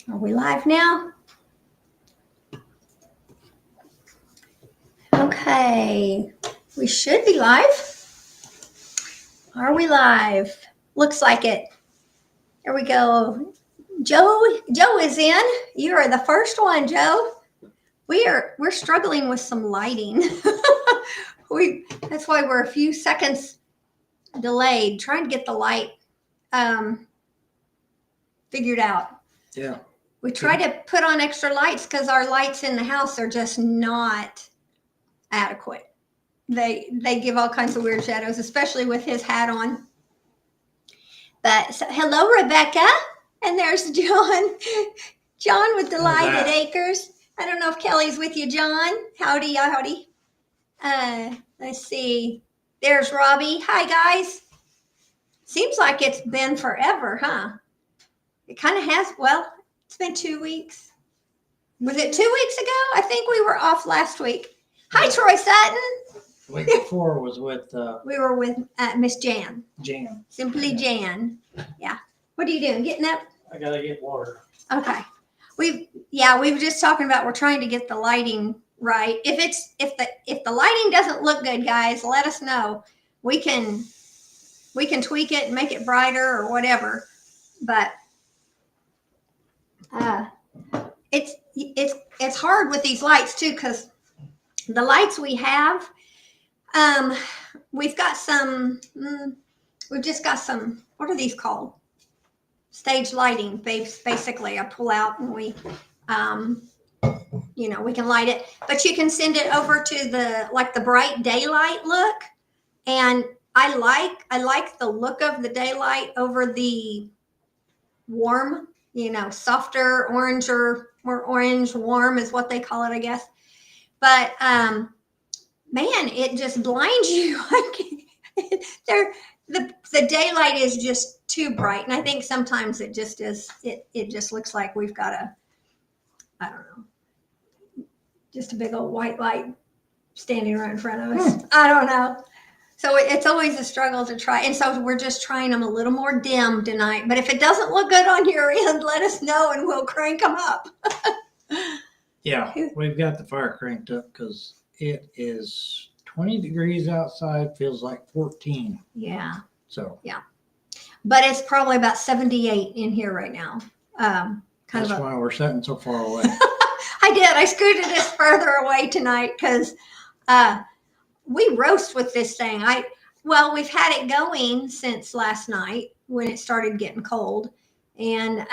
Are we live now? Okay, we should be live. Are we live? Looks like it. There we go. Joe is in. You are the first one, Joe. We're struggling with some lighting. That's why we're a few seconds delayed trying to get the light figured out. Yeah. We try to put on extra lights because our lights in the house are just not adequate. They give all kinds of weird shadows, especially with his hat on. But so, hello, Rebecca, and there's John. John with Delighted Acres. I don't know if Kelly's with you, John. Howdy, howdy. Let's see. There's Robbie. Hi, guys. Seems like it's been forever, huh? It kind of has. Well, it's been 2 weeks. Was it 2 weeks ago? I think we were off last week. Hi, Troy Sutton. The week before was with We were with Miss Jan. Jan. Simply Jan. Yeah. What are you doing? Getting up? I gotta get water. Okay. We were just talking about we're trying to get the lighting right. If the lighting doesn't look good, guys, let us know. We can tweak it and make it brighter or whatever. But it's hard with these lights too, because the lights we have, we've just got some, what are these called? Stage lighting, basically. I pull out and we can light it, but you can send it over to the bright daylight look. And I like the look of the daylight over the warm, softer orange, or more orange warm is what they call it, I guess. But man, it just blinds you. The daylight is just too bright, and I think sometimes it just is. It just looks like we've got I don't know, just a big old white light standing right in front of us. I don't know. So it's always a struggle to try, and so we're just trying them a little more dim tonight. But if it doesn't look good on your end, let us know, and we'll crank them up. Yeah, we've got the fire cranked up because it is 20 degrees outside, feels like 14. Yeah. So. Yeah. But it's probably about 78 in here right now. That's why we're sitting so far away. I scooted this further away tonight because we roast with this thing. We've had it going since last night when it started getting cold. And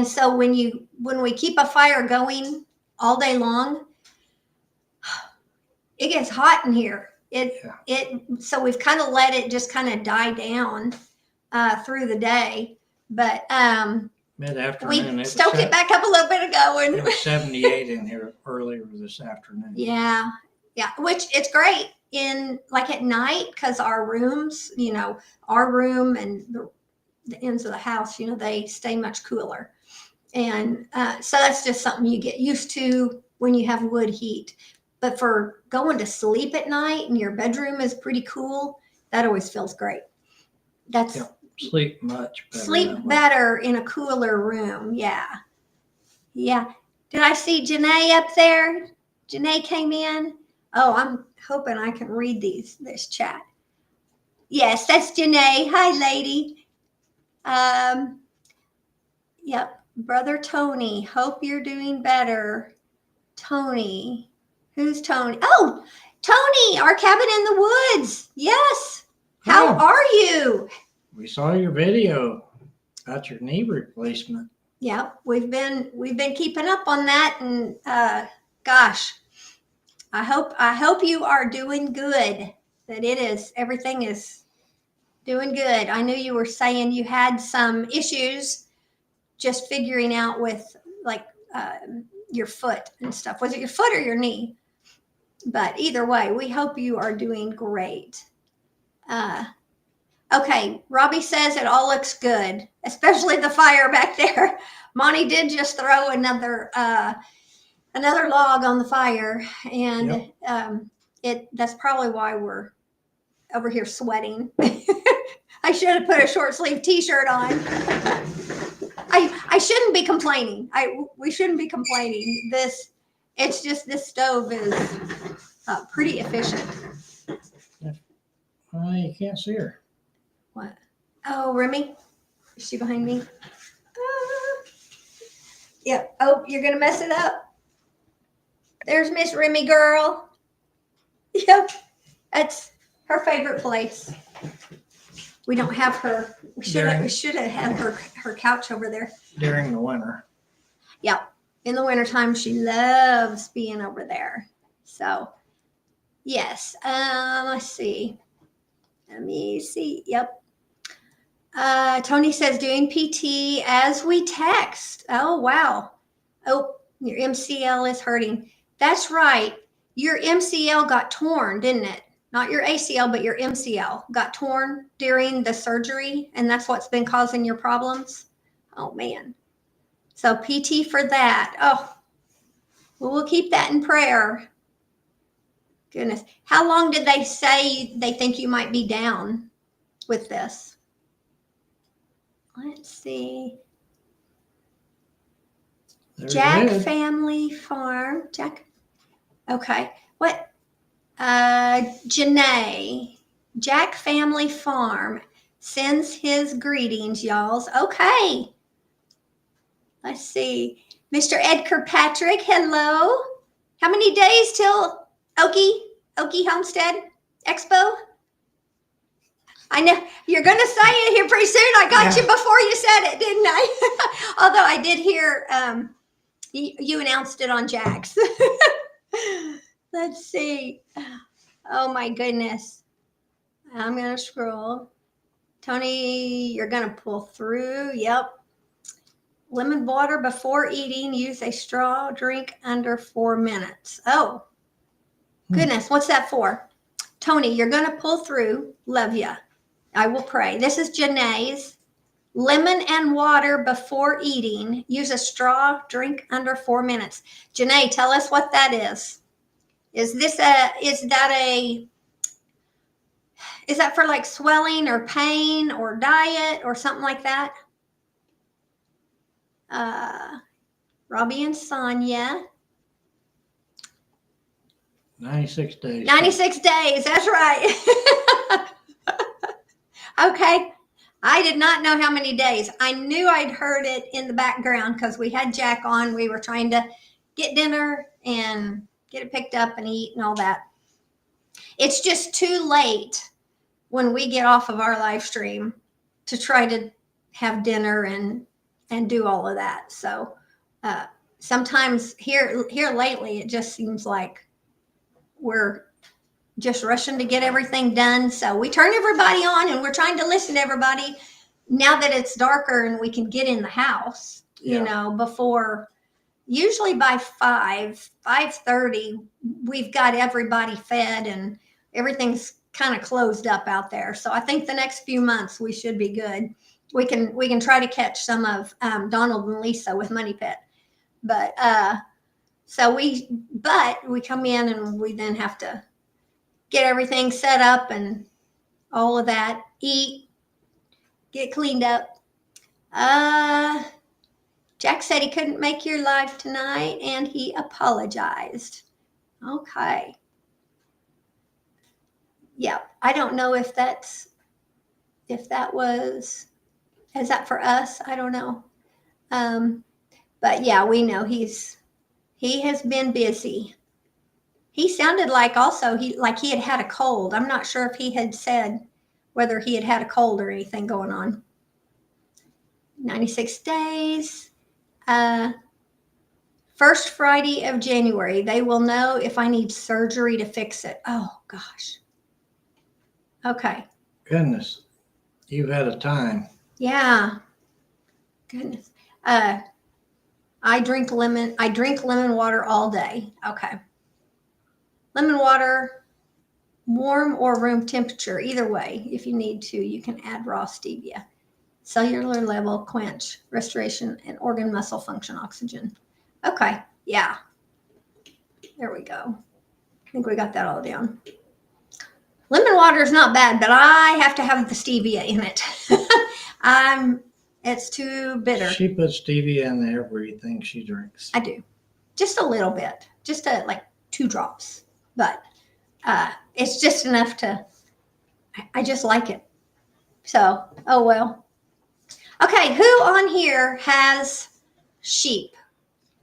so when we keep a fire going all day long, it gets hot in here. So we've kind of let it just kind of die down through the day. But mid-afternoon, we stoked it back up a little bit ago. And it was 78 in here earlier this afternoon. Yeah, which it's great at night because our rooms, our room and the ends of the house, they stay much cooler. And so that's just something you get used to when you have wood heat. But for going to sleep at night and your bedroom is pretty cool, that always feels great. Sleep much better. Sleep better in a cooler room. Yeah. Yeah. Did I see Janae up there? Janae came in. Oh, I'm hoping I can read this chat. Yes, that's Janae. Hi, lady. Yep. Brother Tony. Hope you're doing better. Tony. Who's Tony? Oh, Tony, our cabin in the woods. Yes. How are you? We saw your video about your knee replacement. Yeah, we've been keeping up on that, and gosh, I hope you are doing good. That everything is doing good. I knew you were saying you had some issues just figuring out with your foot and stuff. Was it your foot or your knee? But either way, we hope you are doing great. Okay, Robbie says it all looks good, especially the fire back there. Monty did just throw another log on the fire, and that's probably why we're over here sweating. I should have put a short sleeve t-shirt on. I shouldn't be complaining. We shouldn't be complaining. It's just this stove is pretty efficient. Well, you can't see her. What? Oh, Remy? Is she behind me? Yep. Oh, you're going to mess it up. There's Miss Remy girl. Yep. That's her favorite place. We don't have her. We should have had her couch over there. During the winter. Yep. In the wintertime, she loves being over there. So, yes. Let's see. Let me see. Yep. Tony says doing PT as we text. Oh, wow. Oh, your MCL is hurting. That's right. Your MCL got torn, didn't it? Not your ACL, but your MCL got torn during the surgery, and that's what's been causing your problems. Oh, man. So PT for that. Oh, well, we'll keep that in prayer. Goodness. How long did they say they think you might be down with this? Let's see. There's Jack Ed. Family Farm. Jack. Okay. What? Janae. Jack Family Farm sends his greetings, y'alls. Okay. Let's see. Mr. Ed Kirkpatrick, hello. How many days till Okie Homestead Expo? I know you're going to say it here pretty soon. I got you before you said it, didn't I? Although I did hear you announced it on Jack's. Let's see. Oh my goodness. I'm going to scroll. Tony, you're going to pull through. Yep. Lemon water before eating. Use a straw. Drink under 4 minutes. Oh, goodness. What's that for? Tony, you're going to pull through. Love ya. I will pray. This is Janae's. Lemon and water before eating. Use a straw. Drink under 4 minutes. Janae, tell us what that is. Is that for like swelling or pain or diet or something like that? Robbie and Sonia. 96 days. 96 days. That's right. Okay. I did not know how many days. I knew I'd heard it in the background because we had Jack on. We were trying to get dinner and get it picked up and eat and all that. It's just too late when we get off of our live stream to try to have dinner and do all of that. So sometimes here lately, it just seems like we're just rushing to get everything done. So we turn everybody on and we're trying to listen to everybody now that it's darker and we can get in the house, you know, before, usually by 5:30, we've got everybody fed and everything's kind of closed up out there. So I think the next few months we should be good. We can try to catch some of Donald and Lisa with Money Pit. But we come in and we then have to get everything set up and all of that, eat, get cleaned up. Jack said he couldn't make your live tonight and he apologized. Okay. Yeah, I don't know if that was, is that for us? I don't know. But yeah, we know he has been busy. He sounded like also he had a cold. I'm not sure if he had said whether he had a cold or anything going on. 96 days. First Friday of January, they will know if I need surgery to fix it. Oh gosh. Okay. Goodness, you've had a time. Yeah. Goodness. I drink lemon water all day. Okay. Lemon water, warm or room temperature. Either way, if you need to, you can add raw stevia. Cellular level, quench, restoration, and organ muscle function, oxygen. Okay. Yeah. There we go. I think we got that all down. Lemon water is not bad, but I have to have the stevia in it. It's too bitter. She puts stevia in everything she drinks. I do. Just a little bit. Just like 2 drops. But it's just enough to, I just like it. So, oh well. Okay, who on here has sheep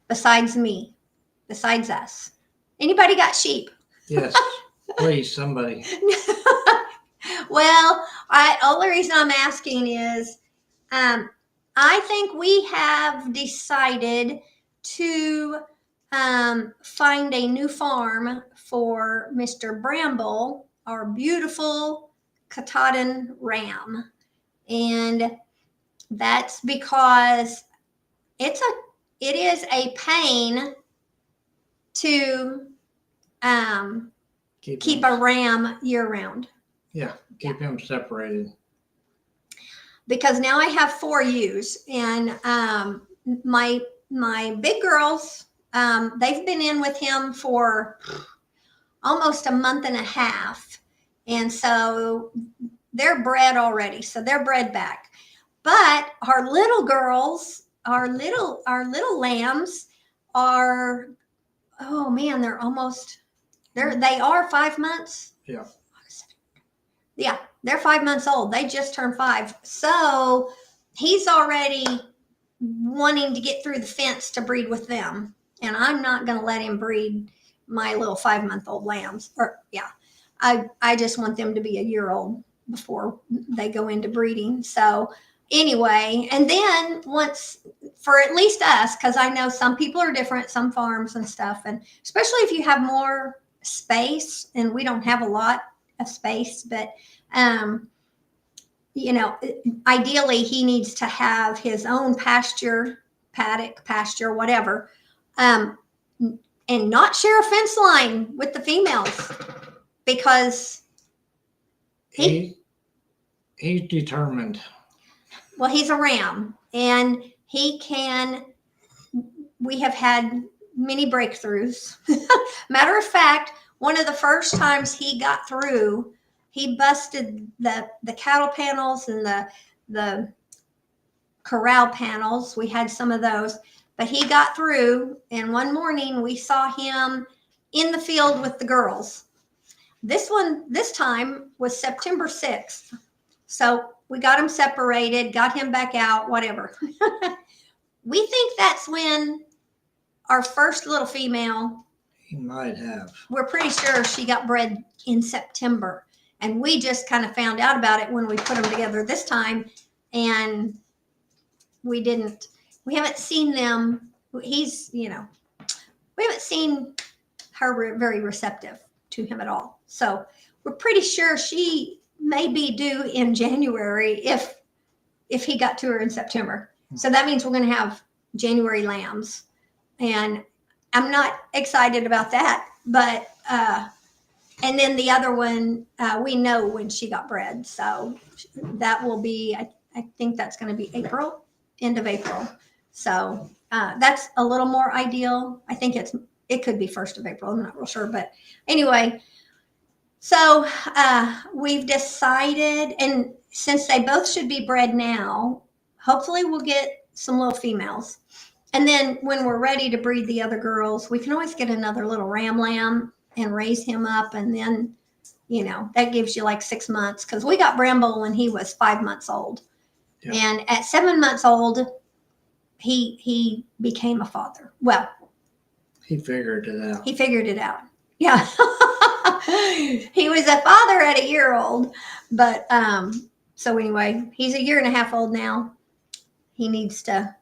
besides me? Besides us? Anybody got sheep? Yes, please, somebody. Well, only reason I'm asking is I think we have decided to find a new farm for Mr. Bramble, our beautiful Katahdin ram. And that's because it is a pain to keep a ram year round. Yeah, keep him separated. Because now I have 4 ewes, and my big girls, they've been in with him for almost a month and a half, and so they're bred already, so they're bred back. But our little girls, our little lambs are, oh man, they are 5 months. Yeah. Yeah, they're 5 months old. They just turned 5. So he's already wanting to get through the fence to breed with them. And I'm not going to let him breed my little 5-month-old lambs. Or yeah, I just want them to be a year old before they go into breeding. So anyway, and then once, for at least us, because I know some people are different, some farms and stuff, and especially if you have more space, and we don't have a lot of space, but ideally he needs to have his own pasture, paddock, pasture, whatever, and not share a fence line with the females, because he's determined. Well, he's a ram, and we have had many breakthroughs. Matter of fact, one of the first times he got through, he busted the cattle panels and the corral panels. We had some of those, but he got through, and one morning we saw him in the field with the girls. This time was September 6th. So we got him separated, got him back out, whatever. We think that's when our first little female, He might have. we're pretty sure she got bred in September. And we just kind of found out about it when we put them together this time. And we haven't seen them. We haven't seen her very receptive to him at all. So we're pretty sure she may be due in January if he got to her in September. So that means we're going to have January lambs, and I'm not excited about that. But and then the other one, we know when she got bred, so that will be, I think that's going to be end of April. So that's a little more ideal. I think it could be 1st of April. I'm not real sure, but anyway. So we've decided, and since they both should be bred now, hopefully we'll get some little females. And then when we're ready to breed the other girls, we can always get another little ram lamb and raise him up. And then, that gives you like 6 months, because we got Bramble when he was 5 months old. Yeah. And at 7 months old, he became a father. Well, he figured it out. Yeah. He was a father at a year old, but so anyway, he's a year and a half old now. He needs to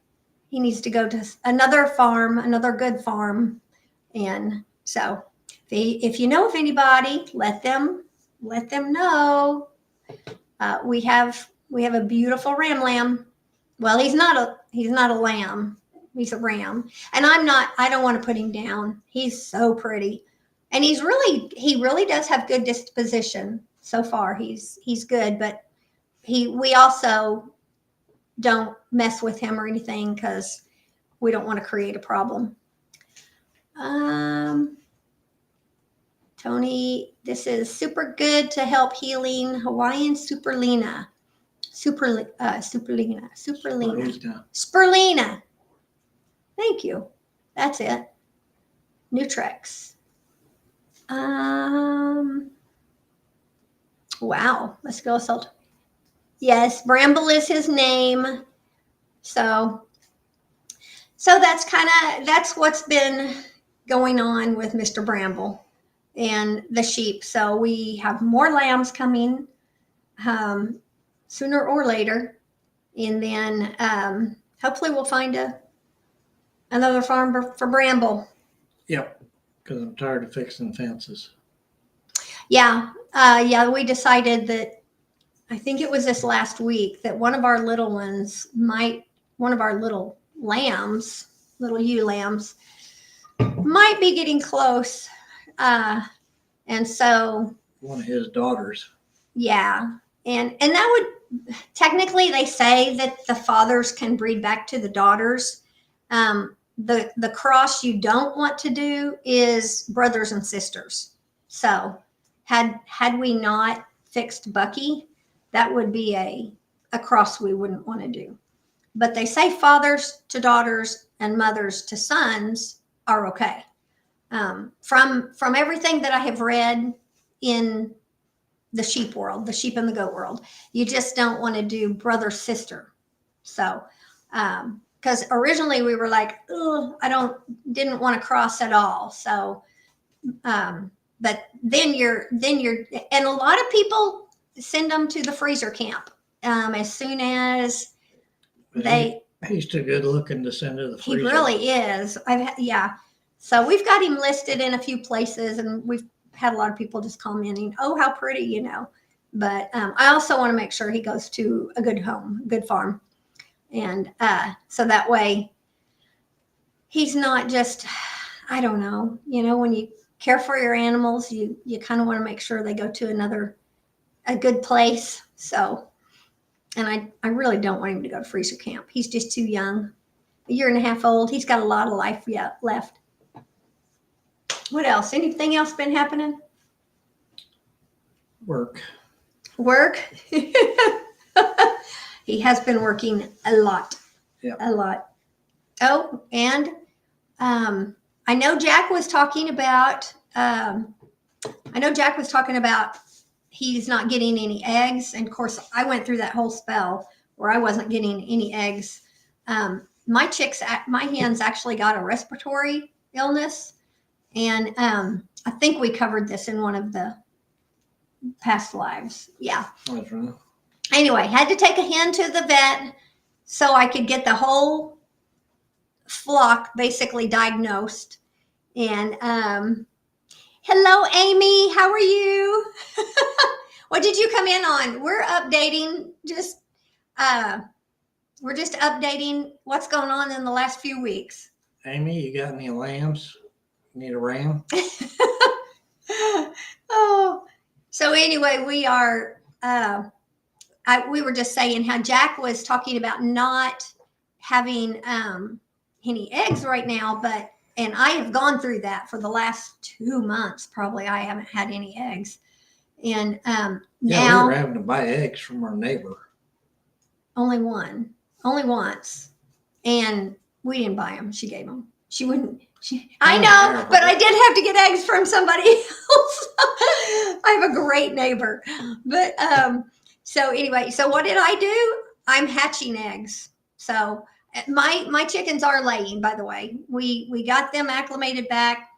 go to another good farm. And so if you know of anybody, let them know. We have a beautiful ram lamb. Well, he's not a lamb. He's a ram. And I don't want to put him down. He's so pretty. And he really does have good disposition so far. He's good, but we also don't mess with him or anything, because we don't want to create a problem. Tony, this is super good to help healing Hawaiian Superlina. Superlina. Spirulina. Spirulina. Thank you. That's it. Nutrex. Wow. Let's go salt. Yes, Bramble is his name. So that's what's been going on with Mr. Bramble and the sheep. So we have more lambs coming sooner or later, and then hopefully we'll find another farm for Bramble. Yep, because I'm tired of fixing fences. Yeah, we decided that, I think it was this last week, that one of our little lambs, little ewe lambs, might be getting close. And so one of his daughters. Yeah. And that would, technically they say that the fathers can breed back to the daughters. The cross you don't want to do is brothers and sisters. So had we not fixed Bucky, that would be a cross we wouldn't want to do. But they say fathers to daughters and mothers to sons are okay. From everything that I have read in the sheep world, the sheep and the goat world, you just don't want to do brother sister. So, because originally we were like, oh, didn't want to cross at all. So, but then you're, and a lot of people send them to the freezer camp as soon as He's too good looking to send to the freezer. He really is. Yeah. So we've got him listed in a few places, and we've had a lot of people just commenting, oh, how pretty, But I also want to make sure he goes to a good home, a good farm. And so that way he's not just, I don't know, when you care for your animals, you kind of want to make sure they go to a good place. So, and I really don't want him to go to freezer camp. He's just too young, 1.5 years old. He's got a lot of life yet left. What else? Anything else been happening? Work. He has been working a lot. Yeah. A lot. Oh, and I know Jack was talking about he's not getting any eggs. And of course, I went through that whole spell where I wasn't getting any eggs. My hens actually got a respiratory illness. And I think we covered this in one of the past lives. Yeah. That's right. Anyway, had to take a hen to the vet so I could get the whole flock basically diagnosed. And hello, Amy. How are you? What did you come in on? We're updating we're just updating what's going on in the last few weeks. Amy, you got any lambs? Need a ram? Oh, so anyway, we are, we were just saying how Jack was talking about not having any eggs right now, and I have gone through that for the last 2 months. Probably I haven't had any eggs. And now we were having to buy eggs from our neighbor. Only once. And we didn't buy them. She gave them. She wouldn't. I know, but I did have to get eggs from somebody else. I have a great neighbor. But so anyway, so what did I do? I'm hatching eggs. So my chickens are laying, by the way. We got them acclimated back.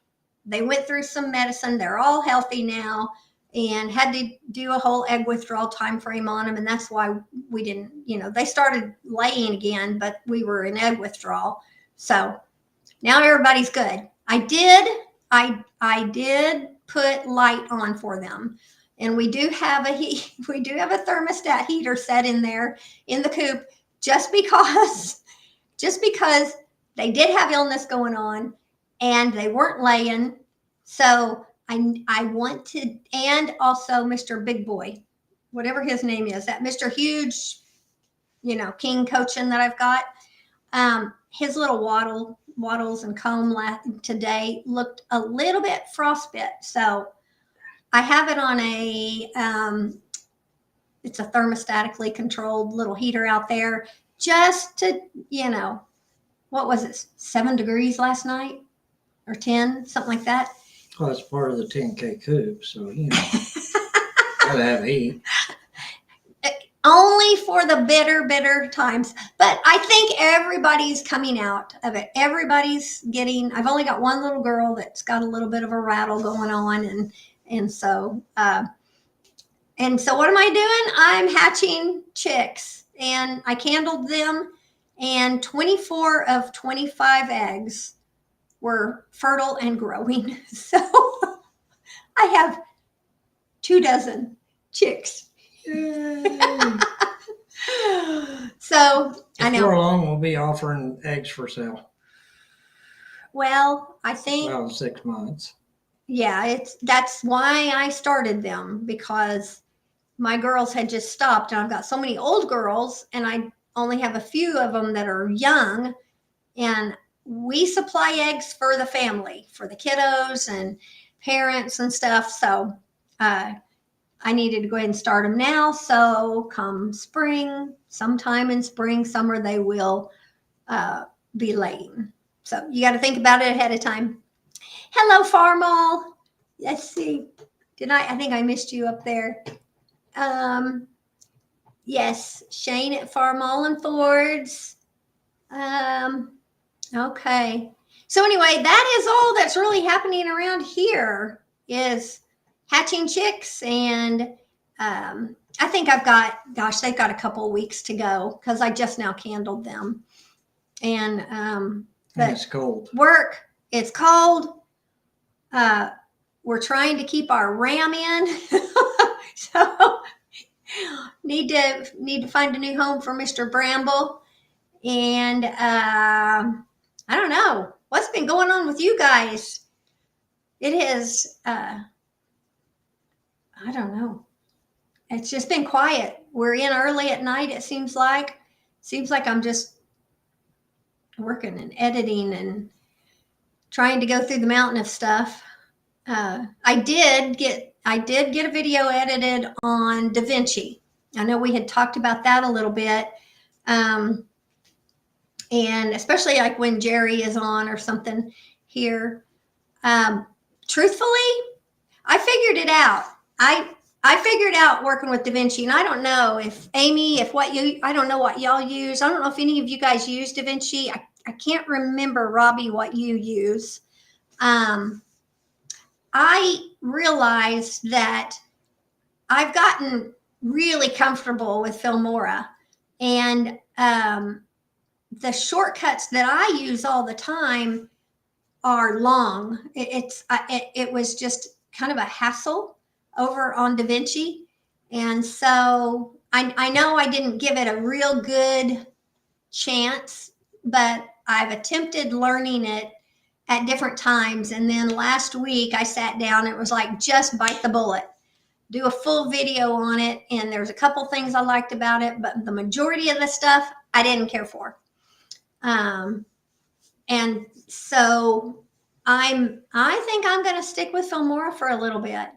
They went through some medicine. They're all healthy now, and had to do a whole egg withdrawal time frame on them. And that's why we didn't, they started laying again, but we were in egg withdrawal. So now everybody's good. I did put light on for them, and we do have a thermostat heater set in there in the coop, just because they did have illness going on and they weren't laying. So I wanted, and also Mr. Big Boy, whatever his name is, that Mr. Huge, King Cochin that I've got, his little wattles and comb today looked a little bit frostbit. So I have it on It's a thermostatically controlled little heater out there just to, what was it, 7 degrees last night or 10, something like that. Well, it's part of the 10K coop, so, gotta have heat. Only for the bitter times. But I think everybody's coming out of it. Everybody's I've only got one little girl that's got a little bit of a rattle going on. And so what am I doing? I'm hatching chicks, and I candled them, and 24 of 25 eggs were fertile and growing. So I have 24 chicks. So I know. Before long, we'll be offering eggs for sale. Well, I think. Well, 6 months. Yeah, that's why I started them, because my girls had just stopped, and I've got so many old girls, and I only have a few of them that are young, and we supply eggs for the family, for the kiddos and parents and stuff. So I needed to go ahead and start them now. So come spring, sometime in spring, summer, they will be laying. So you got to think about it ahead of time. Hello, Farmall. Let's see. I think I missed you up there. Yes, Shane at Farmall and Ford's. Okay. So anyway, that is all that's really happening around here, is hatching chicks. And I think they've got a couple of weeks to go, because I just now candled them. And But it's cold. It's cold. We're trying to keep our ram in. So need to find a new home for Mr. Bramble. And I don't know what's been going on with you guys. It is I don't know. It's just been quiet. We're in early at night, it seems like. I'm just working and editing and trying to go through the mountain of stuff. I did get a video edited on DaVinci. I know we had talked about that a little bit. And especially like when Jerry is on or something here. Truthfully, I figured it out. I figured out working with DaVinci, and I don't know if Amy, I don't know what y'all use. I don't know if any of you guys use DaVinci. I can't remember, Robbie, what you use. I realized that I've gotten really comfortable with Filmora, and the shortcuts that I use all the time are long. It was just kind of a hassle over on DaVinci. And so I know I didn't give it a real good chance, but I've attempted learning it at different times. And then last week I sat down, it was like, just bite the bullet, do a full video on it. And there's a couple things I liked about it, but the majority of the stuff I didn't care for. And so I think I'm going to stick with Filmora for a little bit.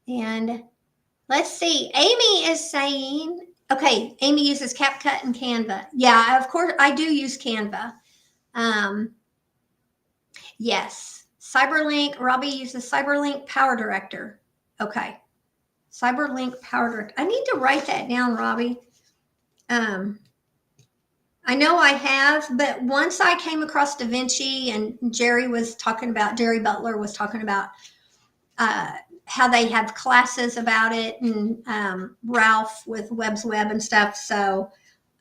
And let's see, Amy is saying, okay, Amy uses CapCut and Canva. Yeah, of course, I do use Canva. Yes, Cyberlink, Robbie uses Cyberlink Power Director. Okay, Cyberlink Power Director. I need to write that down, Robbie. I know I have, but once I came across DaVinci, and Jerry Butler was talking about how they have classes about it, and Ralph with Webb's Web and stuff. So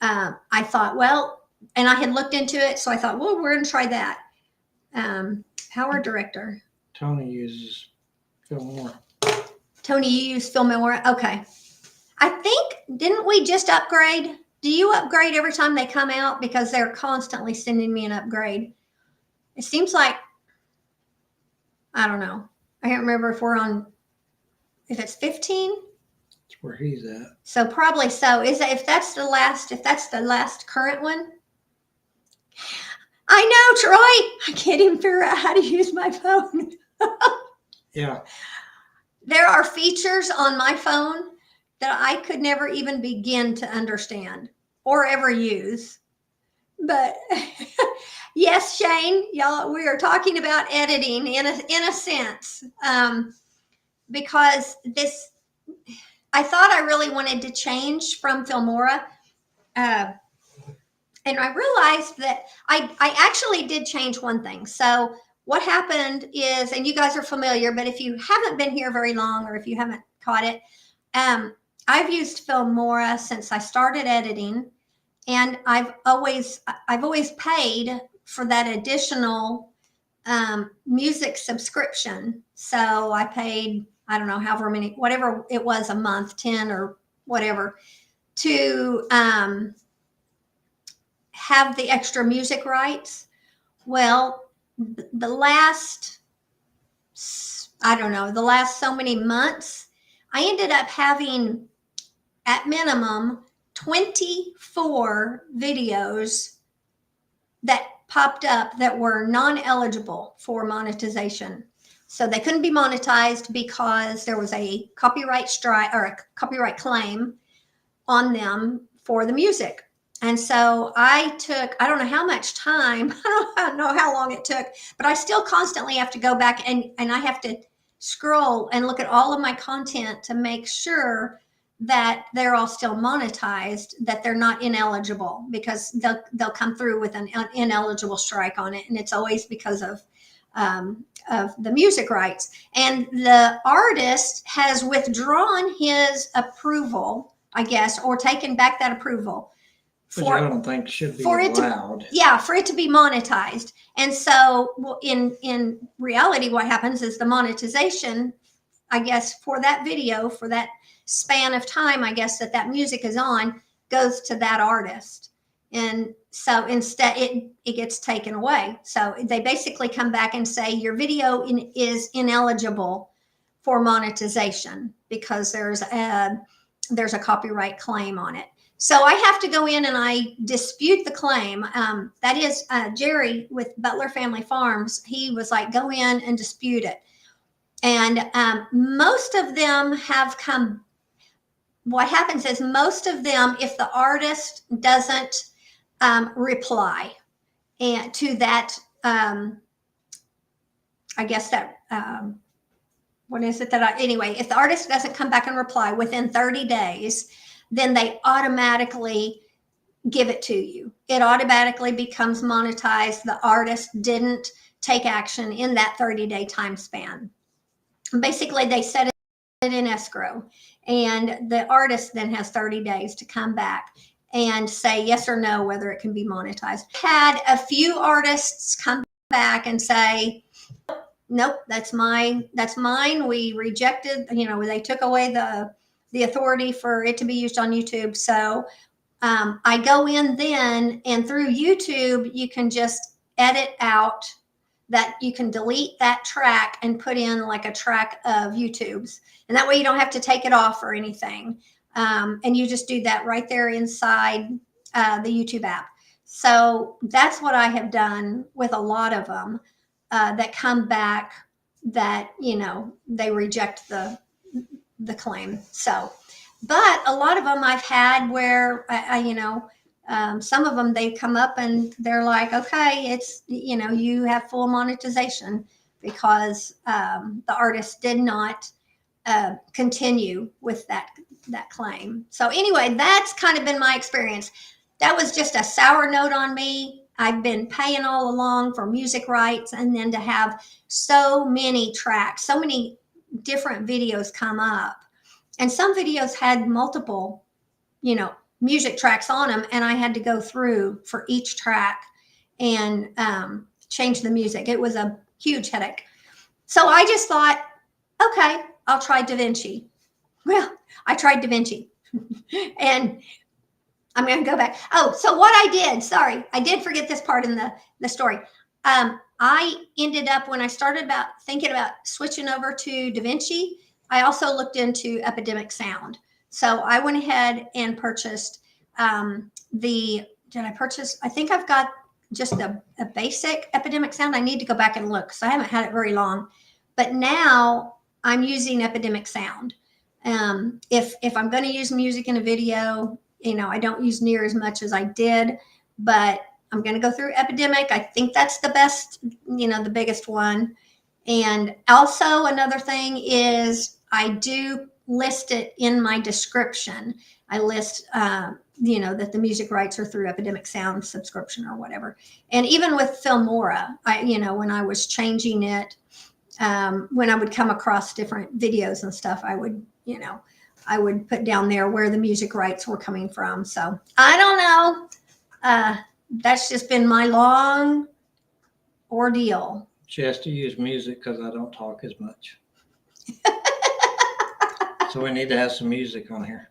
I thought, well, and I had looked into it, so I thought, well, we're going to try that. Power Director. Tony uses Filmora. Tony, you use Filmora? Okay. I think, didn't we just upgrade? Do you upgrade every time they come out? Because they're constantly sending me an upgrade. It seems like, I don't know. I can't remember if it's 15. That's where he's at. So probably so. If that's the last current one? I know, Troy. I can't even figure out how to use my phone. Yeah. There are features on my phone that I could never even begin to understand or ever use. But yes, Shane, y'all, we are talking about editing in a sense, because this, I thought I really wanted to change from Filmora. And I realized that I actually did change one thing. So what happened is, and you guys are familiar, but if you haven't been here very long or if you haven't caught it, I've used Filmora since I started editing, and I've always paid for that additional music subscription. So I paid, I don't know, however many, whatever it was a month, 10 or whatever, to have the extra music rights. Well, the last, I don't know, the last so many months, I ended up having at minimum 24 videos that popped up that were non-eligible for monetization. So they couldn't be monetized because there was a copyright strike or a copyright claim on them for the music. And so I took, I don't know how much time, I don't know how long it took, but I still constantly have to go back and I have to scroll and look at all of my content to make sure that they're all still monetized, that they're not ineligible, because they'll come through with an ineligible strike on it. And it's always because of the music rights. And the artist has withdrawn his approval, I guess, or taken back that approval. Which I don't think should be for it allowed. for it to be monetized. And so in reality, what happens is the monetization, I guess, for that video, for that span of time, I guess, that music is on, goes to that artist. And so instead it gets taken away. So they basically come back and say your video is ineligible for monetization because there's a copyright claim on it. So I have to go in and I dispute the claim. That is Jerry with Butler Family Farms. He was like, go in and dispute it. And most of them have come. What happens is most of them, if the artist doesn't reply and to that, I guess that, what is it that anyway, if the artist doesn't come back and reply within 30 days, then they automatically give it to you. It automatically becomes monetized. The artist didn't take action in that 30-day time span. Basically, they set it in escrow, and the artist then has 30 days to come back and say yes or no whether it can be monetized. Had a few artists come back and say, nope, that's mine. We rejected, they took away the authority for it to be used on YouTube. So I go in then, and through YouTube, you can just edit out that, you can delete that track and put in like a track of YouTube's. And that way you don't have to take it off or anything. And you just do that right there inside the YouTube app. So that's what I have done with a lot of them that come back that, they reject the claim. So, but a lot of them I've had where some of them, they come up and they're like, okay, it's, you have full monetization because the artist did not continue with that claim. So anyway, that's kind of been my experience. That was just a sour note on me. I've been paying all along for music rights, and then to have so many tracks, so many different videos come up, and some videos had multiple, music tracks on them, and I had to go through for each track and change the music. It was a huge headache. So I just thought, okay, I'll try DaVinci. Well, I tried DaVinci and I'm going to go back. Oh, so what I did, sorry, I did forget this part in the story. I ended up, when I started thinking about switching over to DaVinci, I also looked into Epidemic Sound. So I went ahead and purchased I think I've got just a basic Epidemic Sound. I need to go back and look because I haven't had it very long. But now I'm using Epidemic Sound. If I'm going to use music in a video, I don't use near as much as I did, but I'm going to go through Epidemic. I think that's the best, the biggest one. And also another thing is I do list it in my description. I list, that the music rights are through Epidemic Sound subscription or whatever. And even with Filmora, when I was changing it, when I would come across different videos and stuff, I would put down there where the music rights were coming from. So I don't know. That's just been my long ordeal. She has to use music because I don't talk as much. So we need to have some music on here.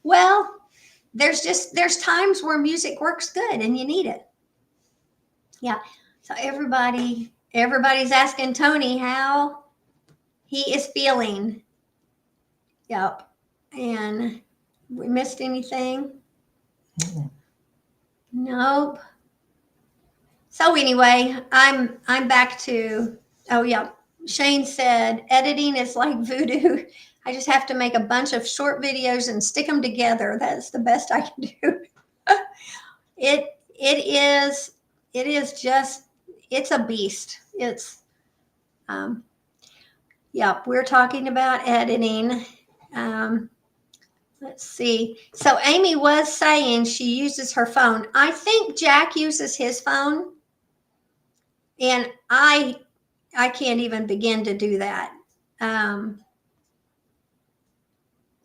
Well, there's times where music works good and you need it. Yeah. So everybody's asking Tony how he is feeling. Yep. And we missed anything? Mm-mm. Nope. So anyway, I'm back to, oh yeah, Shane said editing is like voodoo. I just have to make a bunch of short videos and stick them together. That's the best I can do. It is just, it's a beast. It's we're talking about editing. Let's see. So Amy was saying she uses her phone. I think Jack uses his phone. And I can't even begin to do that.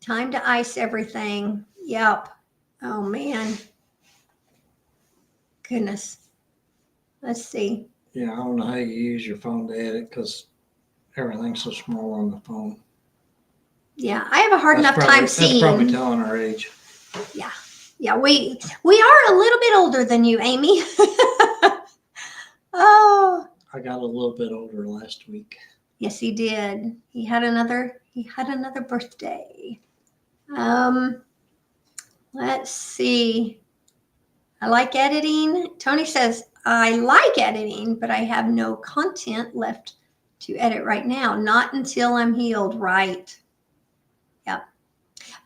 Time to ice everything. Yep. Oh man. Goodness. Let's see. Yeah, I don't know how you use your phone to edit because everything's so small on the phone. Yeah, I have a hard enough time seeing. That's probably telling our age. Yeah. Yeah, we are a little bit older than you, Amy. Oh. I got a little bit older last week. Yes, he did. He had another birthday. Let's see. I like editing. Tony says, I like editing, but I have no content left to edit right now. Not until I'm healed. Right. Yep.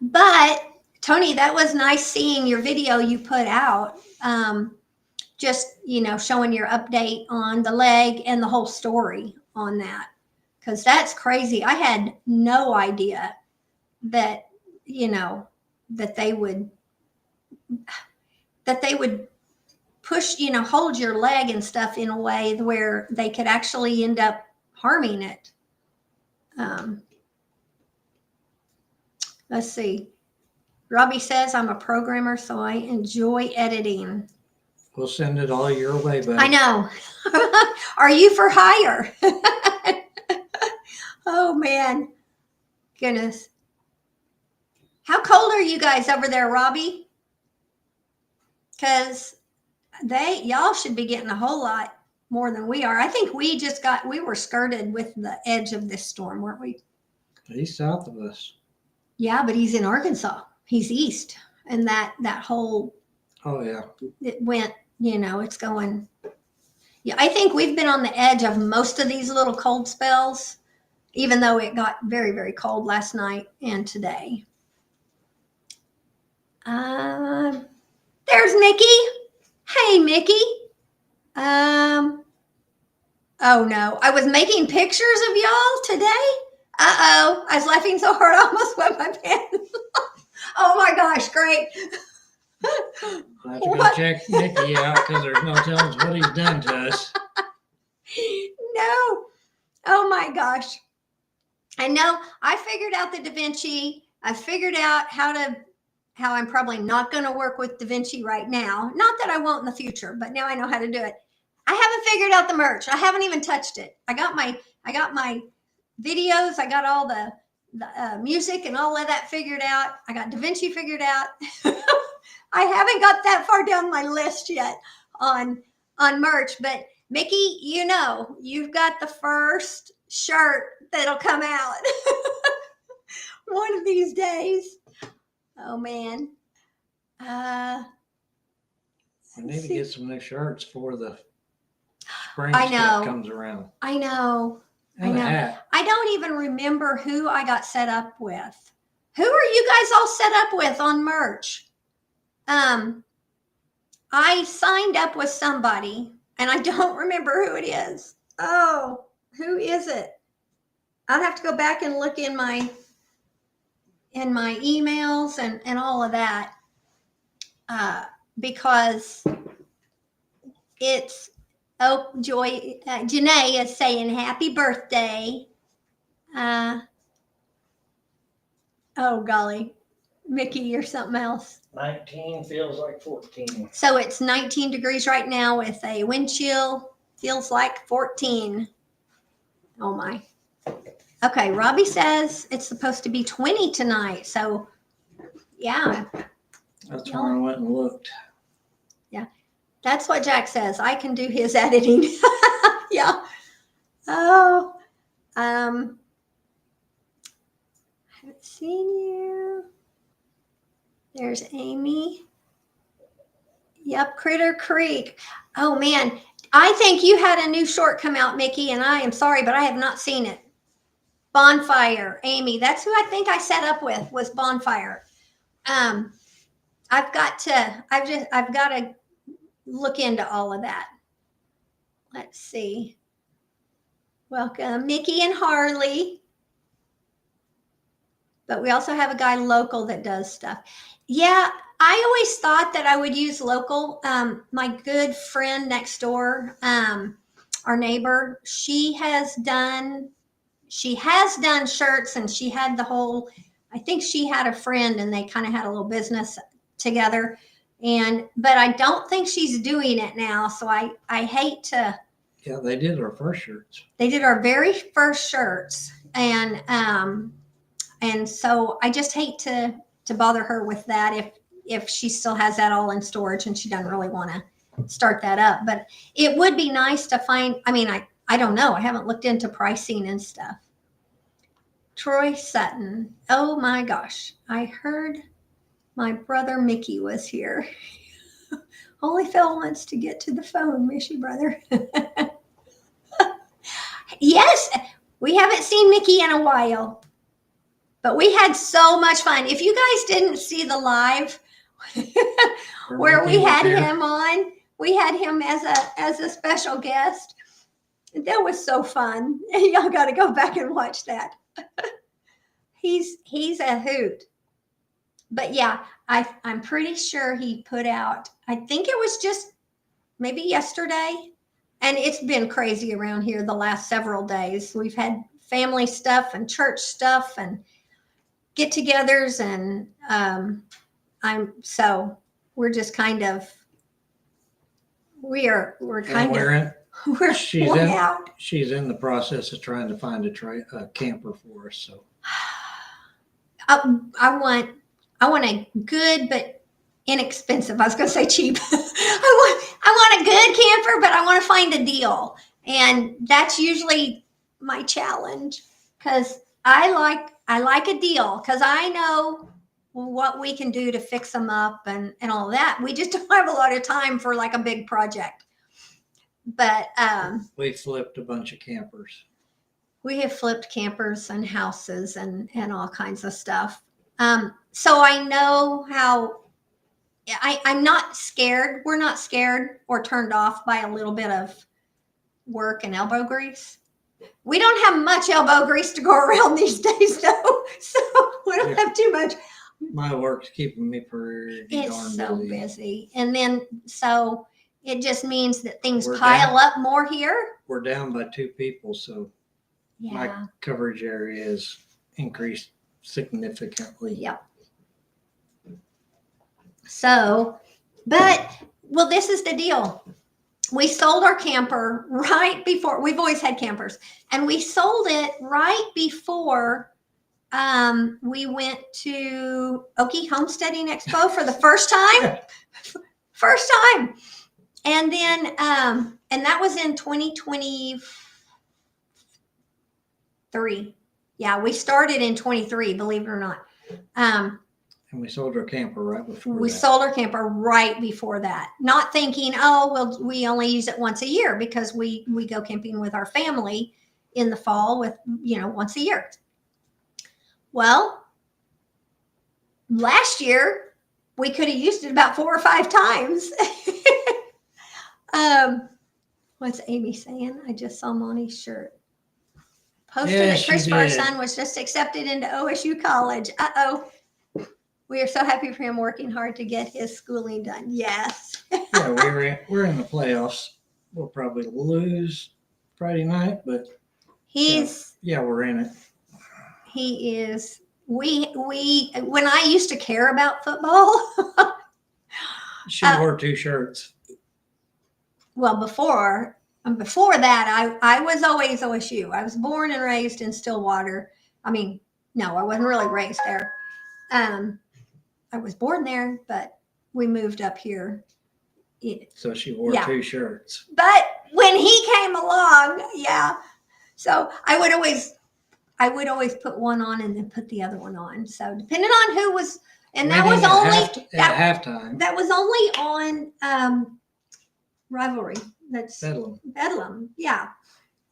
But Tony, that was nice seeing your video you put out. Just, showing your update on the leg and the whole story on that. Because that's crazy. I had no idea that, that they would push, hold your leg and stuff in a way where they could actually end up harming it. Let's see. Robbie says, I'm a programmer, so I enjoy editing. We'll send it all your way, buddy. I know. Are you for hire? Oh, man. Goodness. How cold are you guys over there, Robbie? Because y'all should be getting a whole lot more than we are. I think we were skirted with the edge of this storm, weren't we? He's south of us. Yeah, but he's in Arkansas. He's east. And that whole, oh yeah, it went, it's going. Yeah, I think we've been on the edge of most of these little cold spells, even though it got very, very cold last night and today. There's Mickey. Hey, Mickey. Oh no, I was making pictures of y'all today. Uh-oh, I was laughing so hard I almost wet my pants. Oh my gosh, great. I'll have to go check Mickey out because there's no telling what he's done to us. No. Oh my gosh. I know. I figured out the DaVinci. I figured out how I'm probably not going to work with DaVinci right now. Not that I won't in the future, but now I know how to do it. I haven't figured out the merch. I haven't even touched it. I got my videos. I got all the music and all of that figured out. I got DaVinci figured out. I haven't got that far down my list yet on merch, but Mickey, you've got the first shirt that'll come out one of these days. Oh man. We need to get some new shirts for the spring I know. stuff comes around. I know. And a hat. I don't even remember who I got set up with. Who are you guys all set up with on merch? I signed up with somebody and I don't remember who it is. Oh, who is it? I'll have to go back and look in my emails and all of that. Because it's, oh, Joy, Janae is saying happy birthday. Oh golly, Mickey or something else. 19 feels like 14. So it's 19 degrees right now with a wind chill. Feels like 14. Oh my. Okay, Robbie says it's supposed to be 20 tonight. So yeah. That's where I went and looked. Yeah. That's what Jack says. I can do his editing. Yeah. Oh. I haven't seen you. There's Amy. Yep, Critter Creek. Oh man, I think you had a new short come out, Mickey, and I am sorry, but I have not seen it. Bonfire, Amy. That's who I think I set up with, was Bonfire. I've got to look into all of that. Let's see. Welcome, Mickey and Harley. But we also have a guy local that does stuff. Yeah, I always thought that I would use local. My good friend next door, our neighbor, she has done shirts, and she had the whole, I think she had a friend and they kind of had a little business together. But I don't think she's doing it now. So I hate to. Yeah, they did our first shirts. They did our very first shirts. And so I just hate to bother her with that if she still has that all in storage and she doesn't really want to start that up. But it would be nice to find, I mean, I don't know. I haven't looked into pricing and stuff. Troy Sutton. Oh my gosh. I heard my brother Mickey was here. Only Phil wants to get to the phone, miss you, brother. Yes, we haven't seen Mickey in a while. But we had so much fun. If you guys didn't see the live where we had him on, we had him as a special guest. That was so fun. Y'all got to go back and watch that. He's a hoot. But yeah, I'm pretty sure he put out, I think it was just maybe yesterday. And it's been crazy around here the last several days. We've had family stuff and church stuff and get-togethers, and we're just kind of we're out. She's in the process of trying to find a camper for us. So I want a good but inexpensive. I was going to say cheap. I want a good camper, but I want to find a deal, and that's usually my challenge because I like a deal because I know what we can do to fix them up and all that. We just don't have a lot of time for like a big project. But we flipped a bunch of campers. We have flipped campers and houses and all kinds of stuff. So I know how I'm not scared. We're not scared or turned off by a little bit of work and elbow grease. We don't have much elbow grease to go around these days, though. So we don't have too much. My work's keeping me pretty It's darn so busy. And then, so it just means that things We're pile down. up more here. We're down by 2 people, so my Yeah. coverage area is increased significantly. Yep. So, well, this is the deal. We sold our camper right before, we've always had campers, and we sold it right before we went to Okie Homesteading Expo for the first time. First time. And then, and that was in 2023. Yeah, we started in 23, believe it or not. And we sold our camper right before We that. sold our camper right before that, not thinking, oh, well, we only use it once a year because we go camping with our family. in the fall with, once a year. Well, last year we could have used it about 4 or 5 times. What's Amy saying? I just saw Monty's shirt. Posted Yeah, that she Christopher, our did. son, was just accepted into OSU college. Uh-oh. We are so happy for him working hard to get his schooling done. Yes. Yeah, we're in the playoffs. We'll probably lose Friday night, but we're in it. He is. We when I used to care about football. She wore 2 shirts. Well, before that, I was always OSU. I was born and raised in Stillwater. I mean, no, I wasn't really raised there. I was born there, but we moved up here. So she wore 2 shirts. But when he came along, yeah. So I would always put one on and then put the other one on. So depending on who was, and that was only at halftime. That was only on rivalry. That's Bedlam. Yeah.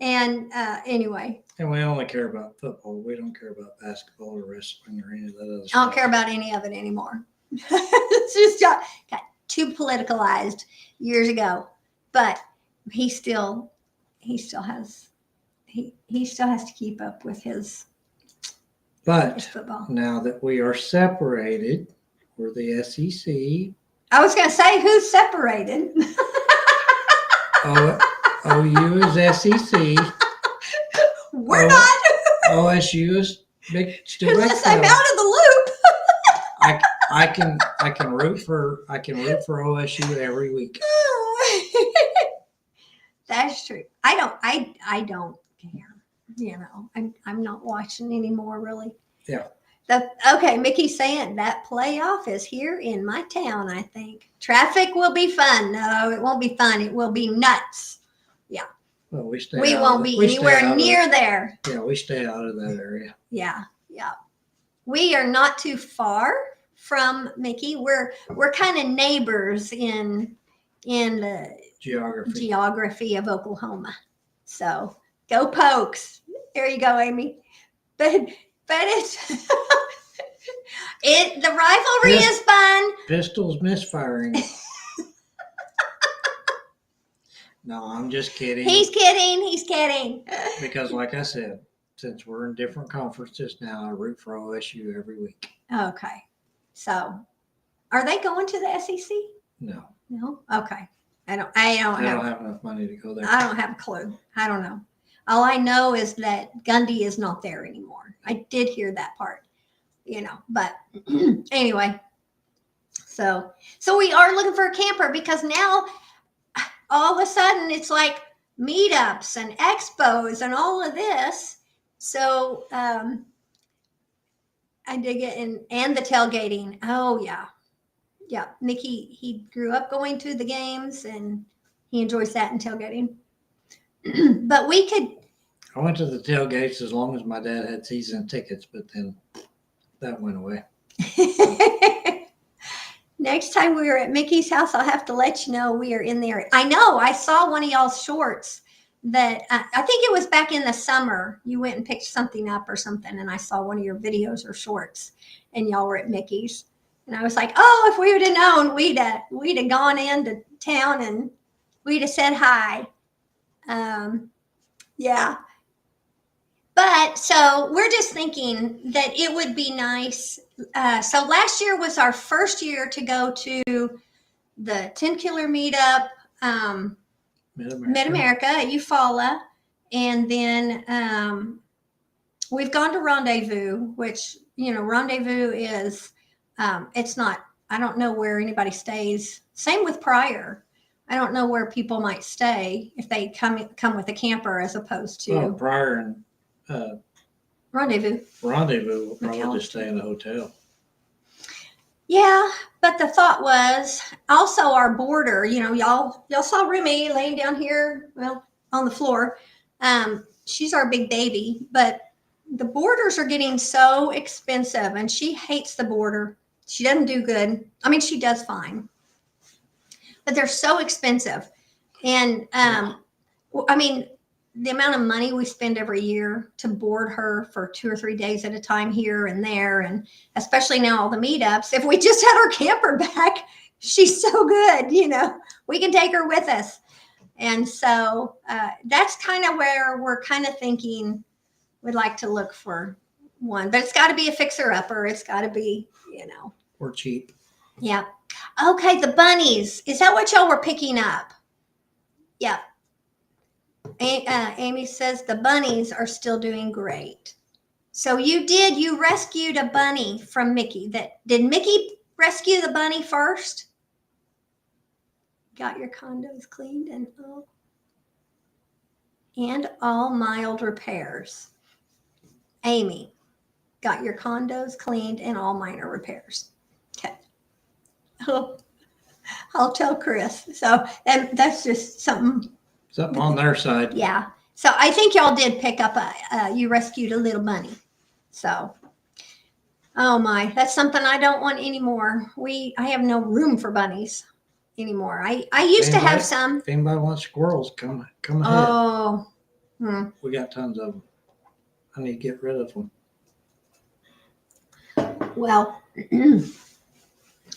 And anyway. And we only care about football. We don't care about basketball or wrestling or any of that other stuff. I don't care about any of it anymore. It's just got too politicalized years ago. But he still has to keep up with his football. Now that we are separated, we're the SEC. I was going to say, who's separated? OU is SEC. We're not. OSU is still Big Unless I'm out of the loop. I can root for OSU every week. That's true. I don't care. I'm not watching anymore, really. Yeah. Okay, Mickey's saying that playoff is here in my town, I think. Traffic will be fun. No, it won't be fun. It will be nuts. Yeah. Well, we won't be anywhere near there. Yeah, we stay out of that area. Yeah. We are not too far from Mickey. We're kind of neighbors in the geography of Oklahoma. So go Pokes. There you go, Amy. But it's the rivalry is fun. Pistols misfiring. No, I'm just kidding. He's kidding. Because like I said, since we're in different conferences now, I root for OSU every week. Okay. So are they going to the SEC? No. No? Okay. I don't have enough money to go there. I don't have a clue. I don't know. All I know is that Gundy is not there anymore. I did hear that part, but anyway. So we are looking for a camper because now all of a sudden it's like meetups and expos and all of this. So I dig it. And the tailgating. Oh yeah. Yeah. Mickey, he grew up going to the games and he enjoys that and tailgating. But we could. I went to the tailgates as long as my dad had season tickets, but then that went away. Next time we are at Mickey's house, I'll have to let you know we are in there. I know. I saw one of y'all's shorts that I think it was back in the summer. You went and picked something up or something, and I saw one of your videos or shorts, and y'all were at Mickey's. And I was like, oh, if we would have known, we'd have gone into town and we'd have said hi. Yeah. But so we're just thinking that it would be nice. So last year was our first year to go to the 10 Killer Meetup, Mid-America at Eufaula. And then we've gone to Rendezvous, which, Rendezvous is, it's not, I don't know where anybody stays. Same with Pryor. I don't know where people might stay if they come with a camper as opposed to Pryor and Rendezvous will probably just stay in a hotel. Yeah, but the thought was also our boarder. Y'all saw Remy laying down here, on the floor. She's our big baby, but the boarders are getting so expensive, and she hates the boarder. She doesn't do good. I mean, she does fine, but they're so expensive. And I mean, the amount of money we spend every year to board her for 2 or 3 days at a time here and there, and especially now all the meetups, if we just had our camper back, she's so good, we can take her with us. And so that's kind of where we're kind of thinking we'd like to look for one, but it's got to be a fixer-upper. It's got to be, Or cheap. Yeah. Okay, the bunnies. Is that what y'all were picking up? Yeah. Amy says the bunnies are still doing great. So you rescued a bunny from Mickey. Did Mickey rescue the bunny first? Got your condos cleaned and all mild repairs. Amy, got your condos cleaned and all minor repairs. Okay. I'll tell Chris. So that's just something on their side. Yeah. So I think y'all did pick up you rescued a little bunny. So, oh my, that's something I don't want anymore. I have no room for bunnies anymore. I used to have some. If anybody wants squirrels, come ahead. Oh. We got tons of them. I need to get rid of them. Well,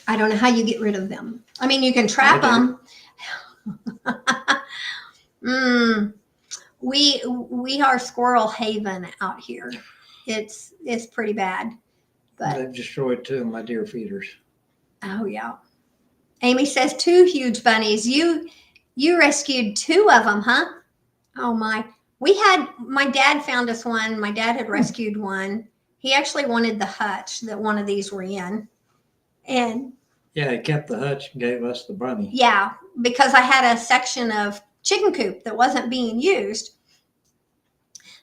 I don't know how you get rid of them. I mean, you can trap them. We are squirrel haven out here. It's pretty bad. But They've destroyed 2 of my deer feeders. Oh yeah. Amy says 2 huge bunnies. You rescued 2 of them, huh? Oh my. My dad found us one. My dad had rescued one. He actually wanted the hutch that one of these were in. And yeah, he kept the hutch and gave us the bunny. Yeah, because I had a section of chicken coop that wasn't being used.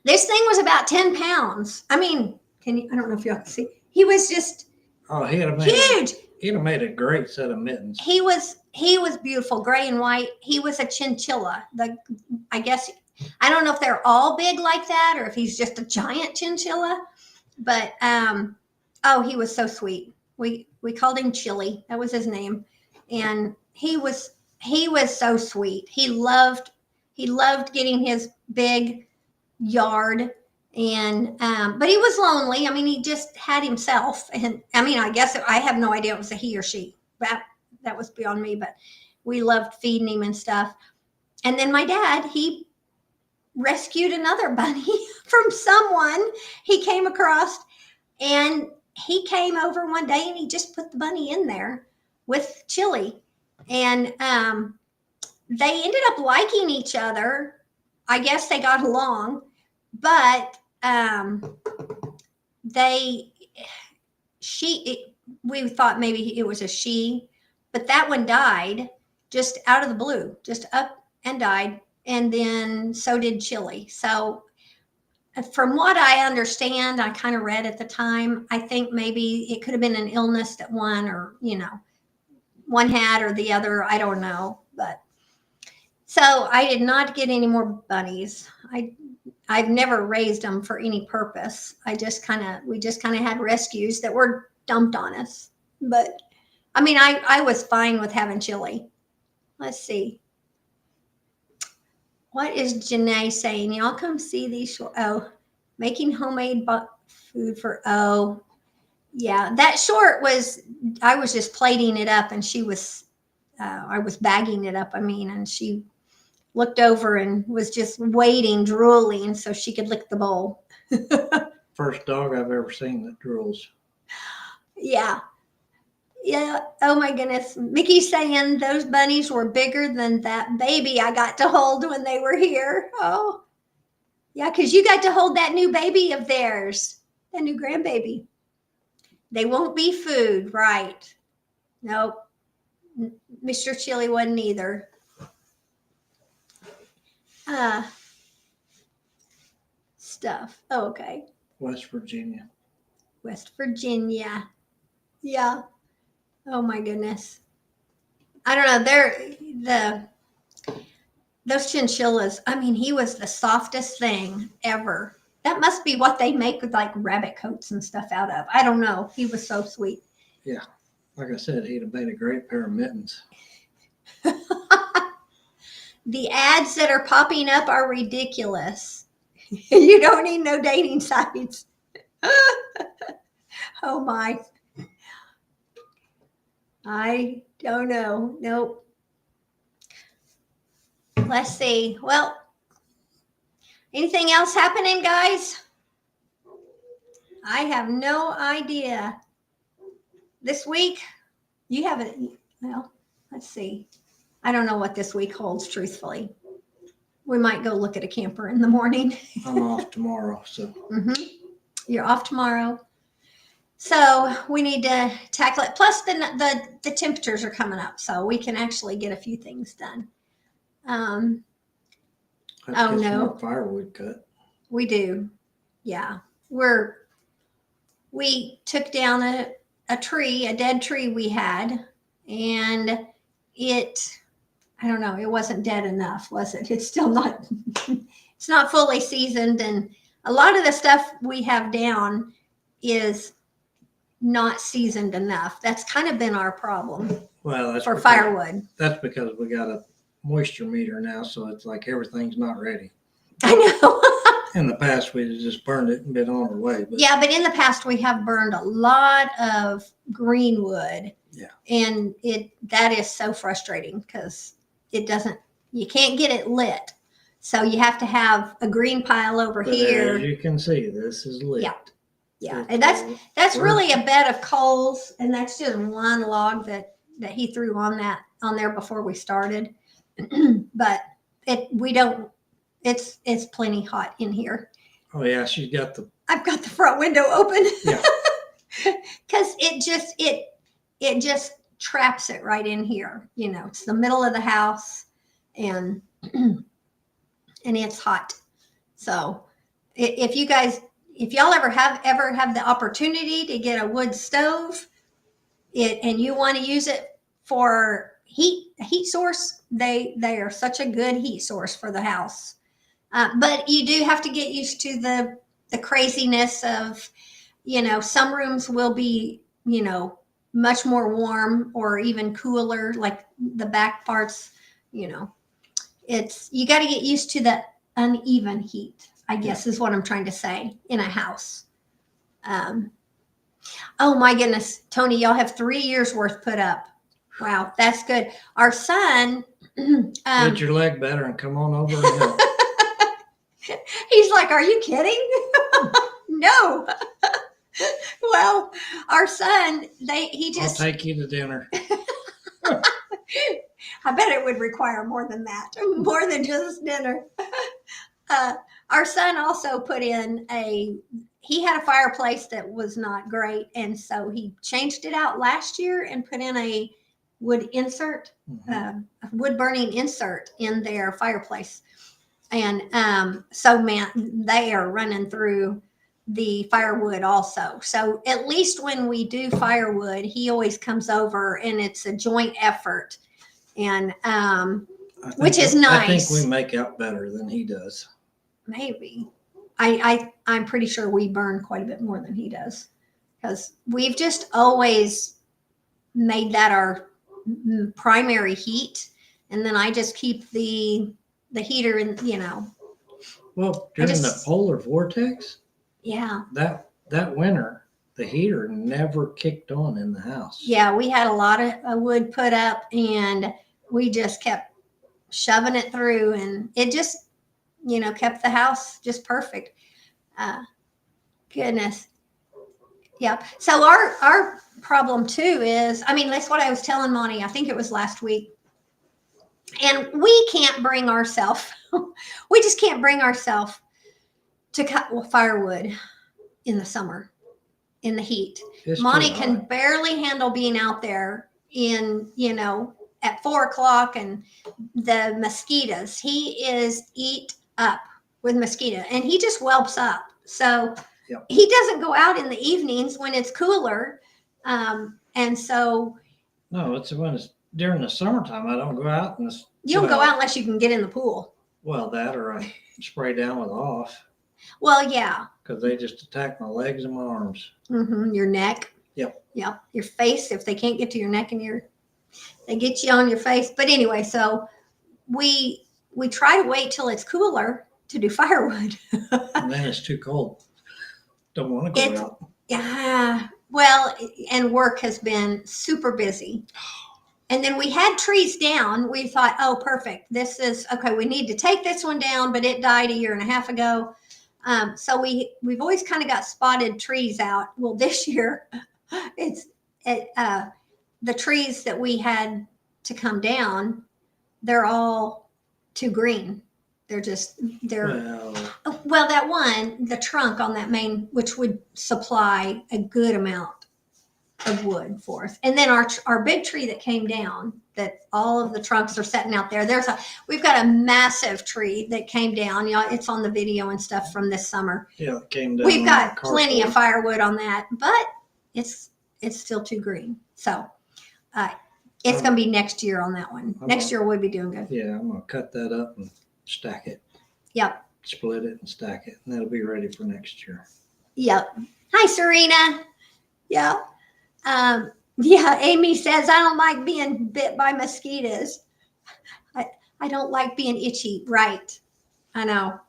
This thing was about 10 pounds. I mean, I don't know if y'all can see. He was just huge. He'd have made a great set of mittens. He was beautiful, gray and white. He was a chinchilla. I guess, I don't know if they're all big like that or if he's just a giant chinchilla, but he was so sweet. We called him Chili. That was his name. And he was so sweet. He loved getting his big yard, and but he was lonely. I mean, he just had himself, and I mean, I guess I have no idea if it was a he or she. That was beyond me, but we loved feeding him and stuff. And then my dad, he rescued another bunny from someone he came across, and he came over one day and he just put the bunny in there with Chili, and they ended up liking each other. I guess they got along, but we thought maybe it was a she, but that one died just out of the blue, just up and died. And then so did Chili. So from what I understand, I kind of read at the time, I think maybe it could have been an illness that one had or the other. I don't know. But so I did not get any more bunnies. I've never raised them for any purpose. We just kind of had rescues that were dumped on us. But I mean, I was fine with having Chili. Let's see. What is Janae saying? Y'all come see these. Making homemade food for yeah. That short I was just plating it up, and I was bagging it up. I mean, and she looked over and was just waiting, drooling, so she could lick the bowl. First dog I've ever seen that drools. Yeah. Yeah. Oh my goodness. Mickey's saying those bunnies were bigger than that baby I got to hold when they were here. Oh, yeah. Because you got to hold that new baby of theirs, that new grandbaby. They won't be food, right? Nope. Mr. Chili wasn't either. Stuff. Oh, okay. West Virginia. Yeah. Oh my goodness. I don't know. Those chinchillas. I mean, he was the softest thing ever. That must be what they make with like rabbit coats and stuff out of. I don't know. He was so sweet. Yeah. Like I said, he'd have made a great pair of mittens. The ads that are popping up are ridiculous. You don't need no dating sites. Oh my. I don't know. Nope. Let's see. Well, anything else happening, guys? I have no idea. This week, you haven't, well, let's see. I don't know what this week holds, truthfully. We might go look at a camper in the morning. I'm off tomorrow, so. Mm-hmm. You're off tomorrow. So we need to tackle it. Plus the temperatures are coming up, so we can actually get a few things done. Have to Oh, get some no. more firewood cut. We do. Yeah. We took down a tree, a dead tree we had, and I don't know, it wasn't dead enough, was it? It's still not, it's not fully seasoned. And a lot of the stuff we have down is not seasoned enough. That's kind of been our problem Well, that's for because- firewood. That's because we got a moisture meter now, so it's like everything's not ready. I know. In the past, we'd have just burned it and been on our way. But Yeah, but in the past we have burned a lot of green wood. Yeah. And that is so frustrating because you can't get it lit. So you have to have a green pile over but here. as you can see, this is lit. Yeah. Yeah. And that's really a bed of coals, and that's just one log that he threw on there before we started. But it's plenty hot in here. Oh yeah, she's got the. I've got the front window open. Yeah. Because it just traps it right in here. You know, it's the middle of the house, and it's hot. So if y'all ever have the opportunity to get a wood stove, and you want to use it for a heat source, they are such a good heat source for the house. But you do have to get used to the craziness of, some rooms will be, much more warm or even cooler, like the back parts, you got to get used to the uneven heat, I guess is what I'm trying to say, in a house. Oh my goodness, Tony, y'all have 3 years worth put up. Wow, that's good. Our son, Get your leg better and come on over and help. he's like, are you kidding? No. Well, our son, I'll take you to dinner. I bet it would require more than that, more than just dinner. Our son also put in he had a fireplace that was not great. And so he changed it out last year and put in a wood insert, a wood burning insert in their fireplace. And so, man, they are running through the firewood also. So at least when we do firewood, he always comes over and it's a joint effort. And which is nice. I think we make out better than he does. Maybe. I'm pretty sure we burn quite a bit more than he does, because we've just always made that our primary heat, and then I just keep the heater in, Well, during the polar vortex, yeah, that winter, the heater never kicked on in the house. Yeah, we had a lot of wood put up, and we just kept shoving it through, and it just, kept the house just perfect. Goodness. Yep. So our problem too is, that's what I was telling Monty. I think it was last week. And we can't bring ourselves, we just can't bring ourselves to cut firewood in the summer, in the heat. Monty can barely handle being out there in, at 4:00 and the mosquitoes. He is eat up with mosquito, and he just whelps up. So Yep. He doesn't go out in the evenings when it's cooler. And so. No, it's during the summertime. I don't go out. You don't go out unless you can get in the pool. Well, that or I spray down with off. Well, yeah. Because they just attack my legs and my arms. Mm-hmm. Your neck. Yep. Your face, if they can't get to your neck, and they get you on your face. But anyway, so we we try to wait till it's cooler to do firewood. And then it's too cold. Don't want to go It's- out. Yeah. Well, and work has been super busy. And then we had trees down. We thought, oh, perfect. This is okay. We need to take this one down, but it died a year and a half ago. So we've always kind of got spotted trees out. Well, this year, the trees that we had to come down, they're all too green. Well, that one, the trunk on that main, which would supply a good amount of wood for us. And then our big tree that came down, that all of the trunks are sitting out there. We've got a massive tree that came down. You know, it's on the video and stuff from this summer. Yeah, it came down. We've on got the plenty of carport. firewood on that, but it's still too green. So it's going to be next year on that one. Next year we'll be doing good. Yeah, I'm gonna cut that up and stack it. Yep. Split it and stack it, and that'll be ready for next year. Yep. Hi, Serena. Yeah. Yeah. Amy says, I don't like being bit by mosquitoes. I don't like being itchy. Right. I know.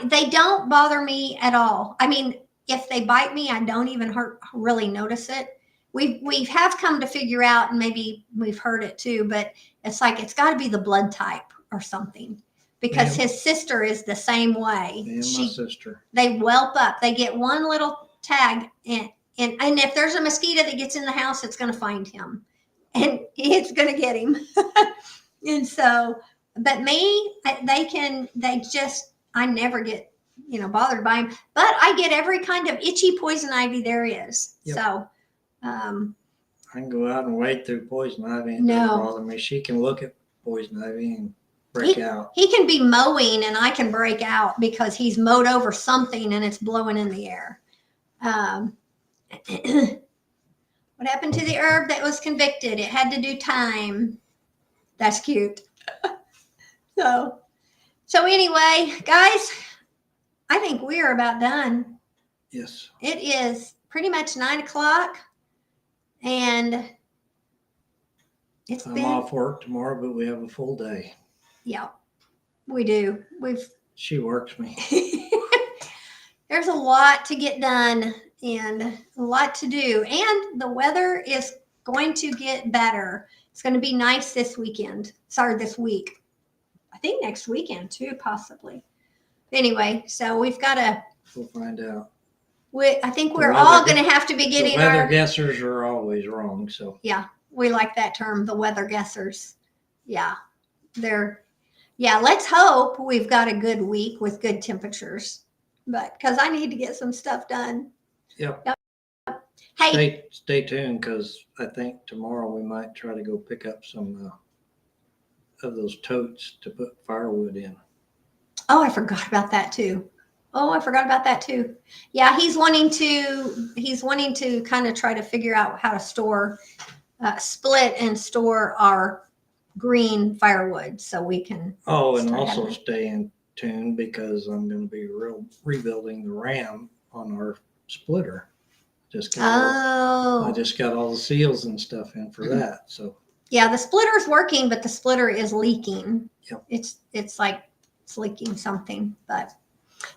They don't bother me at all. I mean, if they bite me, I don't even really notice it. We have come to figure out, and maybe we've heard it too, but it's like, it's got to be the blood type or something, because Yeah. his sister is the same way. Me and my sister. They whelp up. They get one little tag, and if there's a mosquito that gets in the house, it's going to find him, and it's going to get him. And so, but I never get, bothered by him, but I get every kind of itchy poison ivy there is. Yep. So, I can go out and wade through poison ivy and No. it doesn't bother me. She can look at poison ivy and break out. he can be mowing and I can break out because he's mowed over something and it's blowing in the air. What happened to the herb that was convicted? It had to do time. That's cute. So anyway, guys, I think we are about done. Yes. It is pretty much 9:00, and it's I'm been, off work tomorrow, but we have a full day. yeah, we do. She works me. There's a lot to get done and a lot to do, and the weather is going to get better. It's going to be nice this weekend. Sorry, this week. I think next weekend too, possibly. Anyway, so we've got to. We'll find out. I think The we're weather all ge- going to have to be The getting weather our. guessers are always wrong, so. Yeah, we like that term, the weather guessers. Yeah, let's hope we've got a good week with good temperatures, but because I need to get some stuff done. Yep. Hey, Stay tuned, because I think tomorrow we might try to go pick up some of those totes to put firewood in. oh, I forgot about that too. Yeah, he's wanting to kind of try to figure out how to split and store our green firewood so we can. Oh, and Start also having it. stay in tune, because I'm going to be rebuilding the ram on our splitter. I Oh, just got all the seals and stuff in for that. So yeah, the splitter's working, but the splitter is leaking. Yep. It's like it's leaking something.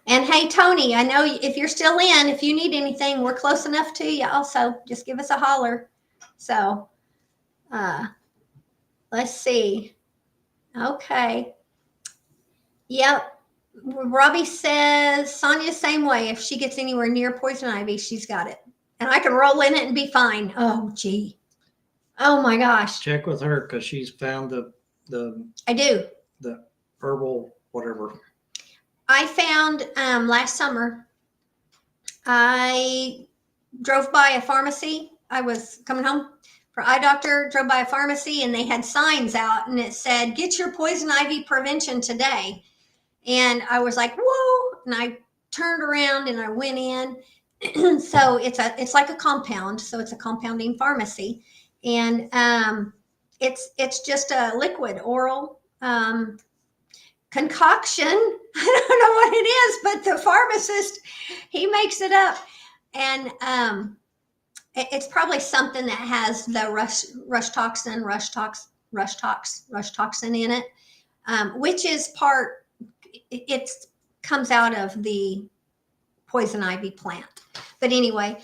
And hey, Tony, I know if you're still in, if you need anything, we're close enough to you. Also, just give us a holler. So, let's see. Okay. Yep. Robbie says Sonia same way. If she gets anywhere near poison ivy, she's got it, and I can roll in it and be fine. Oh, gee. Oh my gosh. check with her, because she's found the I do. herbal whatever. I found last summer, I drove by a pharmacy. I was coming home for eye doctor, drove by a pharmacy, and they had signs out and it said, get your poison ivy prevention today. And I was like, whoa. And I turned around and I went in. So it's like a compound. So it's a compounding pharmacy. And it's just a liquid oral concoction. I don't know what it is, but the pharmacist, he makes it up. And it's probably something that has the rush toxin in it. which is part, it comes out of the poison ivy plant. But anyway,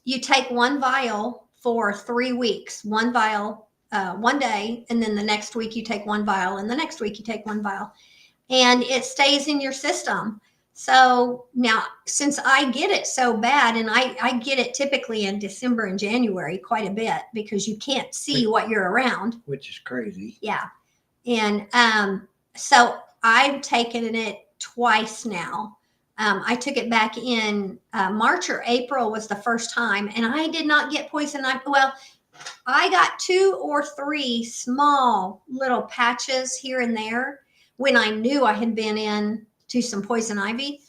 you take one vial for 3 weeks, one vial, one day, and then the next week you take one vial, and the next week you take one vial, and it stays in your system. So now, since I get it so bad, and I get it typically in December and January quite a bit because you can't see what you're around. Which is crazy. Yeah. And so I've taken it twice now. I took it back in March or April was the first time, and I did not get poison ivy. Well, I got 2 or 3 small little patches here and there when I knew I had been in to some poison ivy,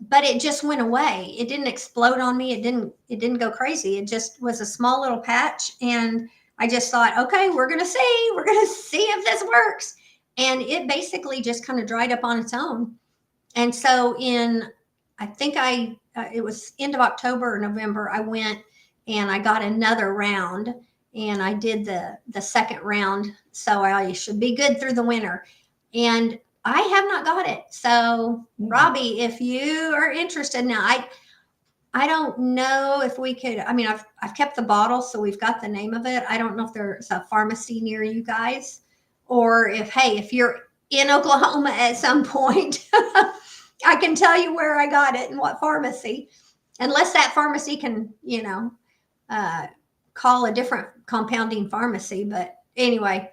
but it just went away. It didn't explode on me. It didn't go crazy. It just was a small little patch, and I just thought, okay, we're going to see if this works. And it basically just kind of dried up on its own. And so I think it was end of October or November, I went and I got another round, and I did the second round. So I should be good through the winter. And I have not got it. So Robbie, if you are interested now, I don't know if we could, I mean, I've kept the bottle, so we've got the name of it. I don't know if there's a pharmacy near you guys, or if you're in Oklahoma at some point, I can tell you where I got it and what pharmacy, unless that pharmacy can, call a different compounding pharmacy. But anyway,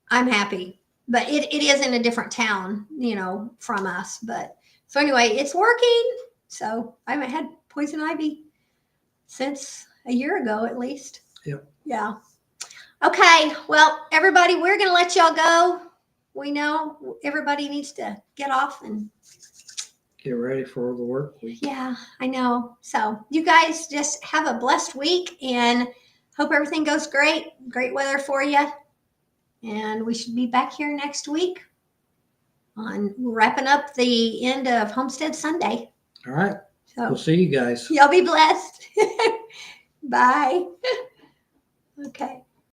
I'm happy. But it is in a different town, from us. But so anyway, it's working. So I haven't had poison ivy since a year ago, at least. Yep. Yeah. Okay. Well, everybody, we're going to let y'all go. We know everybody needs to get off and get ready for the work week. Yeah, I know. So you guys just have a blessed week, and hope everything goes great. Great weather for you. And we should be back here next week on wrapping up the end of Homestead Sunday. All right. So We'll see you guys. y'all be blessed. Bye. Okay.